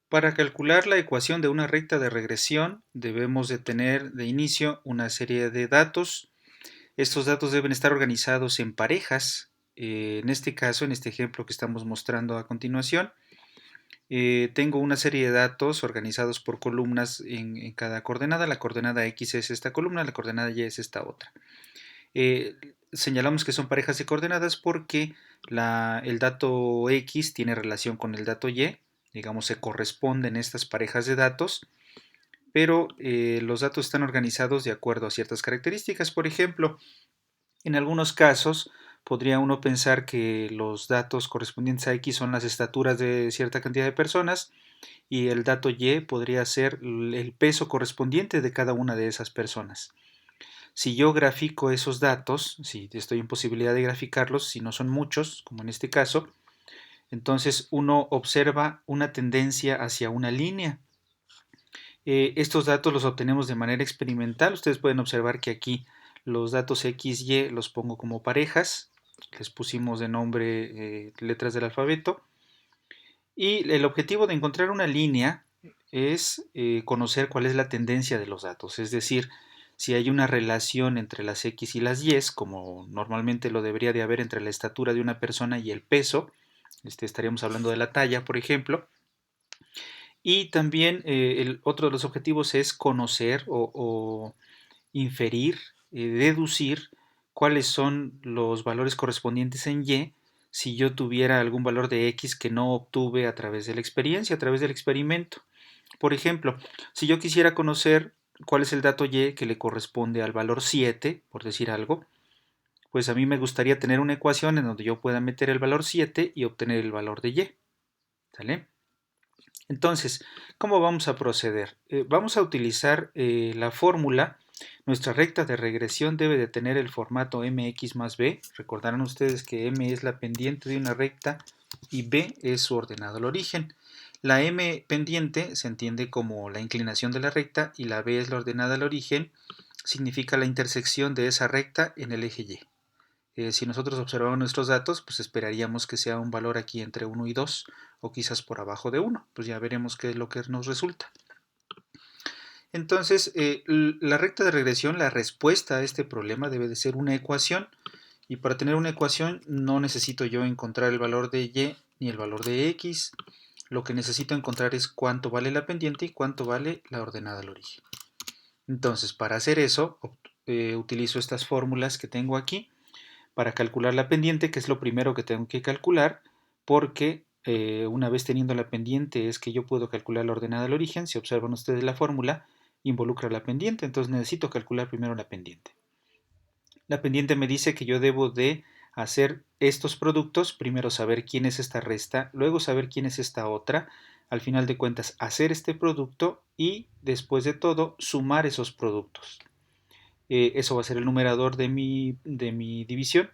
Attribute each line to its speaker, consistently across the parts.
Speaker 1: Para calcular la ecuación de una recta de regresión debemos de tener de inicio una serie de datos. Estos datos deben estar organizados en parejas. En este caso, en este ejemplo que estamos mostrando a continuación, tengo una serie de datos organizados por columnas en cada coordenada. La coordenada X es esta columna, la coordenada Y es esta otra. Señalamos que son parejas de coordenadas porque el dato X tiene relación con el dato Y, digamos, se corresponden estas parejas de datos, pero los datos están organizados de acuerdo a ciertas características. Por ejemplo, en algunos casos podría uno pensar que los datos correspondientes a X son las estaturas de cierta cantidad de personas y el dato Y podría ser el peso correspondiente de cada una de esas personas. Si yo grafico esos datos, si estoy en posibilidad de graficarlos, si no son muchos, como en este caso, entonces uno observa una tendencia hacia una línea. Estos datos los obtenemos de manera experimental. Ustedes pueden observar que aquí los datos X, Y los pongo como parejas. Les pusimos de nombre letras del alfabeto. Y el objetivo de encontrar una línea es conocer cuál es la tendencia de los datos. Es decir, si hay una relación entre las X y las Y, como normalmente lo debería de haber entre la estatura de una persona y el peso. Estaríamos hablando de la talla, por ejemplo. Y también otro de los objetivos es conocer o inferir, deducir cuáles son los valores correspondientes en Y si yo tuviera algún valor de X que no obtuve a través de la experiencia, a través del experimento. Por ejemplo, si yo quisiera conocer cuál es el dato Y que le corresponde al valor 7, por decir algo, pues a mí me gustaría tener una ecuación en donde yo pueda meter el valor 7 y obtener el valor de Y. ¿Sale? Entonces, ¿cómo vamos a proceder? Vamos a utilizar la fórmula. Nuestra recta de regresión debe de tener el formato mx más b. Recordarán ustedes que m es la pendiente de una recta y b es su ordenado al origen. La m pendiente se entiende como la inclinación de la recta y la b es la ordenada al origen. Significa la intersección de esa recta en el eje y. Si nosotros observamos nuestros datos, pues esperaríamos que sea un valor aquí entre 1 y 2 o quizás por abajo de 1. Pues ya veremos qué es lo que nos resulta. Entonces, la recta de regresión, la respuesta a este problema debe de ser una ecuación. Y para tener una ecuación no necesito yo encontrar el valor de y ni el valor de x. Lo que necesito encontrar es cuánto vale la pendiente y cuánto vale la ordenada al origen. Entonces, para hacer eso, utilizo estas fórmulas que tengo aquí para calcular la pendiente, que es lo primero que tengo que calcular, porque una vez teniendo la pendiente es que yo puedo calcular la ordenada al origen. Si observan ustedes la fórmula, involucra la pendiente, entonces necesito calcular primero la pendiente. La pendiente me dice que yo debo de hacer estos productos, primero saber quién es esta resta, luego saber quién es esta otra, al final de cuentas hacer este producto y después de todo sumar esos productos. Eso va a ser el numerador de mi división.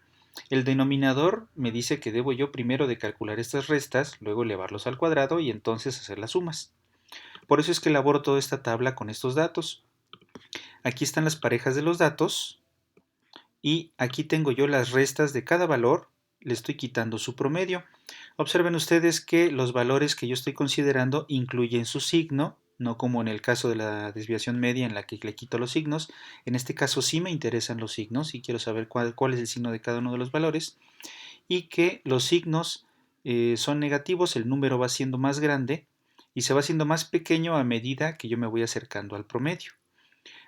Speaker 1: El denominador me dice que debo yo primero de calcular estas restas, luego elevarlos al cuadrado y entonces hacer las sumas. Por eso es que elaboro toda esta tabla con estos datos. Aquí están las parejas de los datos y aquí tengo yo las restas de cada valor, le estoy quitando su promedio. Observen ustedes que los valores que yo estoy considerando incluyen su signo, no como en el caso de la desviación media en la que le quito los signos. En este caso sí me interesan los signos y quiero saber cuál es el signo de cada uno de los valores, y que los signos son negativos, el número va siendo más grande y se va haciendo más pequeño a medida que yo me voy acercando al promedio.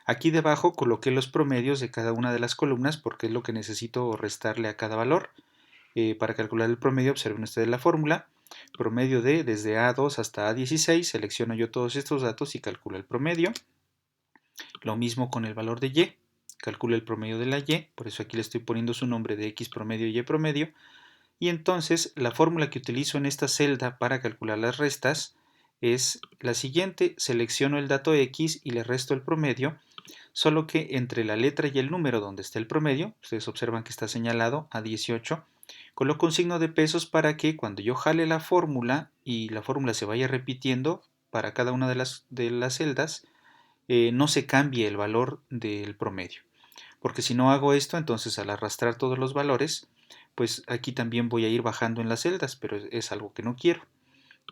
Speaker 1: Aquí debajo coloqué los promedios de cada una de las columnas porque es lo que necesito restarle a cada valor. Para calcular el promedio, observen ustedes la fórmula. Promedio de desde A2 hasta A16, selecciono yo todos estos datos y calculo el promedio. Lo mismo con el valor de Y, calculo el promedio de la Y, por eso aquí le estoy poniendo su nombre de X promedio y Y promedio. Y entonces la fórmula que utilizo en esta celda para calcular las restas es la siguiente: selecciono el dato X y le resto el promedio, solo que entre la letra y el número donde está el promedio, ustedes observan que está señalado a 18, coloco un signo de pesos para que cuando yo jale la fórmula y la fórmula se vaya repitiendo para cada una de las celdas, no se cambie el valor del promedio. Porque si no hago esto, entonces al arrastrar todos los valores, pues aquí también voy a ir bajando en las celdas, pero es algo que no quiero.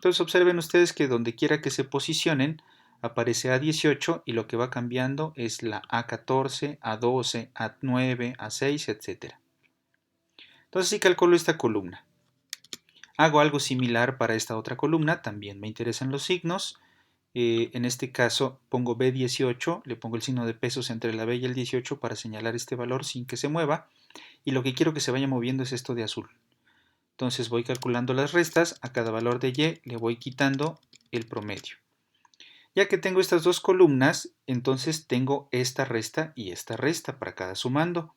Speaker 1: Entonces observen ustedes que donde quiera que se posicionen, aparece A18 y lo que va cambiando es la A14, A12, A9, A6, etc. Entonces si calculo esta columna. Hago algo similar para esta otra columna, también me interesan los signos. En este caso pongo B18, le pongo el signo de pesos entre la B y el 18 para señalar este valor sin que se mueva. Y lo que quiero que se vaya moviendo es esto de azul. Entonces voy calculando las restas, a cada valor de Y le voy quitando el promedio. Ya que tengo estas dos columnas, entonces tengo esta resta y esta resta para cada sumando.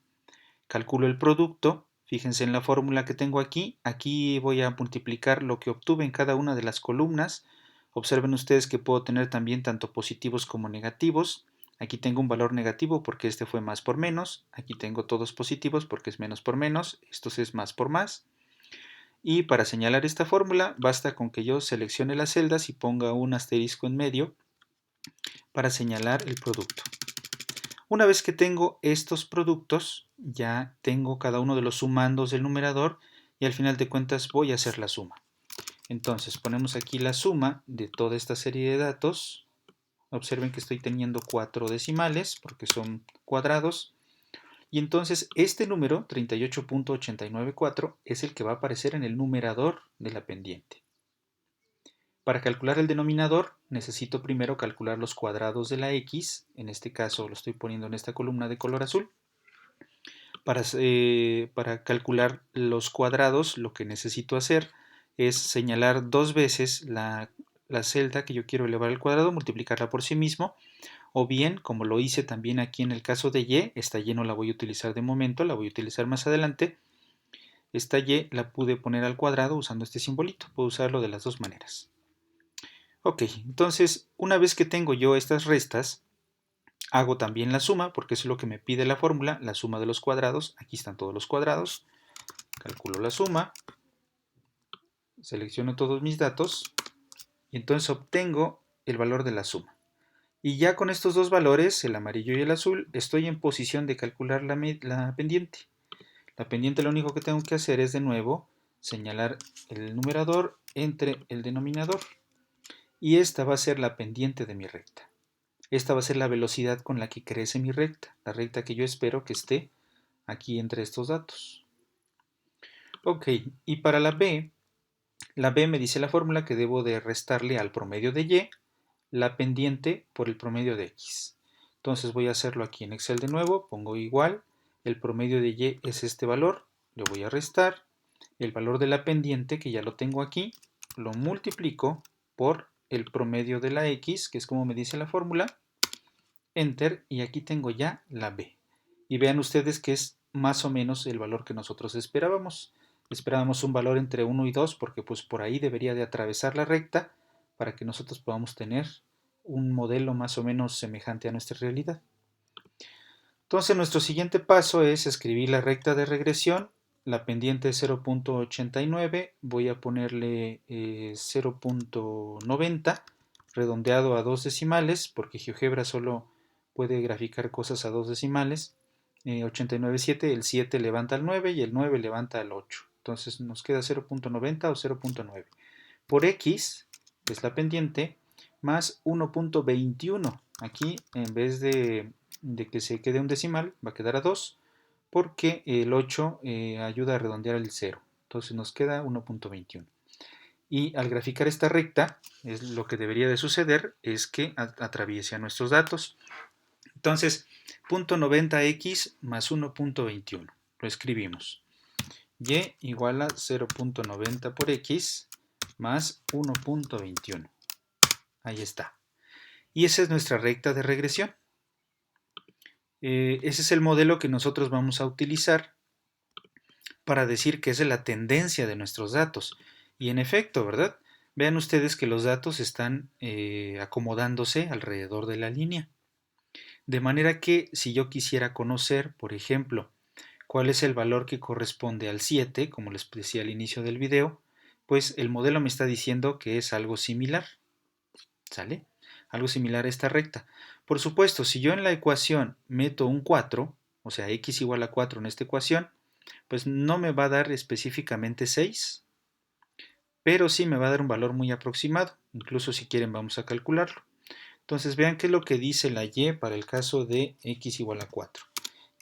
Speaker 1: Calculo el producto, fíjense en la fórmula que tengo aquí, aquí voy a multiplicar lo que obtuve en cada una de las columnas. Observen ustedes que puedo tener también tanto positivos como negativos. Aquí tengo un valor negativo porque este fue más por menos, aquí tengo todos positivos porque es menos por menos, esto es más por más. Y para señalar esta fórmula basta con que yo seleccione las celdas y ponga un asterisco en medio para señalar el producto. Una vez que tengo estos productos, ya tengo cada uno de los sumandos del numerador y al final de cuentas voy a hacer la suma. Entonces ponemos aquí la suma de toda esta serie de datos. Observen que estoy teniendo 4 decimales porque son cuadrados. Y entonces este número, 38.894, es el que va a aparecer en el numerador de la pendiente. Para calcular el denominador, necesito primero calcular los cuadrados de la x, en este caso lo estoy poniendo en esta columna de color azul. Para calcular los cuadrados, lo que necesito hacer es señalar dos veces la celda que yo quiero elevar al cuadrado, multiplicarla por sí mismo, o bien, como lo hice también aquí en el caso de y, esta y no la voy a utilizar de momento, la voy a utilizar más adelante. Esta y la pude poner al cuadrado usando este simbolito, puedo usarlo de las dos maneras. Ok, entonces una vez que tengo yo estas restas, hago también la suma, porque eso es lo que me pide la fórmula, la suma de los cuadrados. Aquí están todos los cuadrados. Calculo la suma, selecciono todos mis datos y entonces obtengo el valor de la suma. Y ya con estos dos valores, el amarillo y el azul, estoy en posición de calcular la pendiente. La pendiente lo único que tengo que hacer es de nuevo señalar el numerador entre el denominador. Y esta va a ser la pendiente de mi recta. Esta va a ser la velocidad con la que crece mi recta, la recta que yo espero que esté aquí entre estos datos. Ok, y para la B me dice la fórmula que debo de restarle al promedio de Y la pendiente por el promedio de X. Entonces voy a hacerlo aquí en Excel de nuevo, pongo igual, el promedio de Y es este valor, le voy a restar, el valor de la pendiente que ya lo tengo aquí, lo multiplico por el promedio de la X, que es como me dice la fórmula, Enter, y aquí tengo ya la B. Y vean ustedes que es más o menos el valor que nosotros esperábamos. Esperábamos un valor entre 1 y 2 porque pues por ahí debería de atravesar la recta para que nosotros podamos tener un modelo más o menos semejante a nuestra realidad. Entonces nuestro siguiente paso es escribir la recta de regresión. La pendiente es 0.89, voy a ponerle 0.90 redondeado a dos decimales porque GeoGebra solo puede graficar cosas a dos decimales. 89.7, el 7 levanta al 9 y el 9 levanta al 8. Entonces nos queda 0.90 o 0.9. Por X, que es la pendiente, más 1.21. Aquí, en vez de que se quede un decimal, va a quedar a 2, porque el 8 ayuda a redondear el 0. Entonces nos queda 1.21. Y al graficar esta recta, es lo que debería de suceder, es que atraviese a nuestros datos. Entonces, 0.90x más 1.21. Lo escribimos. Y igual a 0.90 por x más 1.21. Ahí está. Y esa es nuestra recta de regresión. Ese es el modelo que nosotros vamos a utilizar para decir que es la tendencia de nuestros datos. Y en efecto, ¿verdad? Vean ustedes que los datos están acomodándose alrededor de la línea. De manera que si yo quisiera conocer, por ejemplo, cuál es el valor que corresponde al 7, como les decía al inicio del video, pues el modelo me está diciendo que es algo similar. ¿Sale? Algo similar a esta recta. Por supuesto, si yo en la ecuación meto un 4, o sea, x igual a 4 en esta ecuación, pues no me va a dar específicamente 6, pero sí me va a dar un valor muy aproximado. Incluso si quieren vamos a calcularlo. Entonces vean qué es lo que dice la y para el caso de x igual a 4.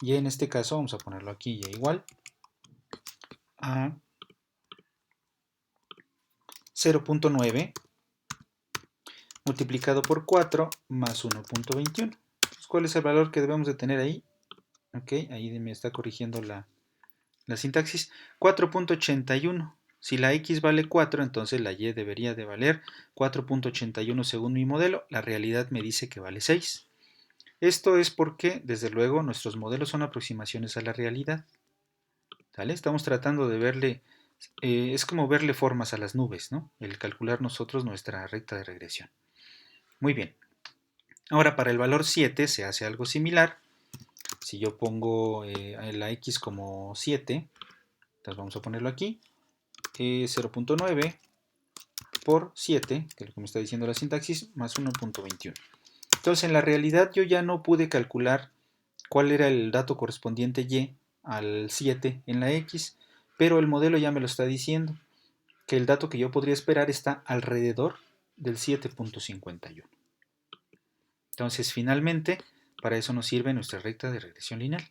Speaker 1: Y en este caso vamos a ponerlo aquí, y igual a 0.9 multiplicado por 4 más 1.21. ¿Cuál es el valor que debemos de tener ahí? Ok, ahí me está corrigiendo la sintaxis. 4.81. Si la x vale 4, entonces la y debería de valer 4.81 según mi modelo. La realidad me dice que vale 6. Esto es porque, desde luego, nuestros modelos son aproximaciones a la realidad. ¿Vale? Estamos tratando de verle, es como verle formas a las nubes, ¿no? El calcular nosotros nuestra recta de regresión. Muy bien. Ahora, para el valor 7 se hace algo similar. Si yo pongo la x como 7, entonces vamos a ponerlo aquí, 0.9 por 7, que es lo que me está diciendo la sintaxis, más 1.21. Entonces, en la realidad yo ya no pude calcular cuál era el dato correspondiente y al 7 en la x, pero el modelo ya me lo está diciendo, que el dato que yo podría esperar está alrededor del 7.51. Entonces, finalmente, para eso nos sirve nuestra recta de regresión lineal.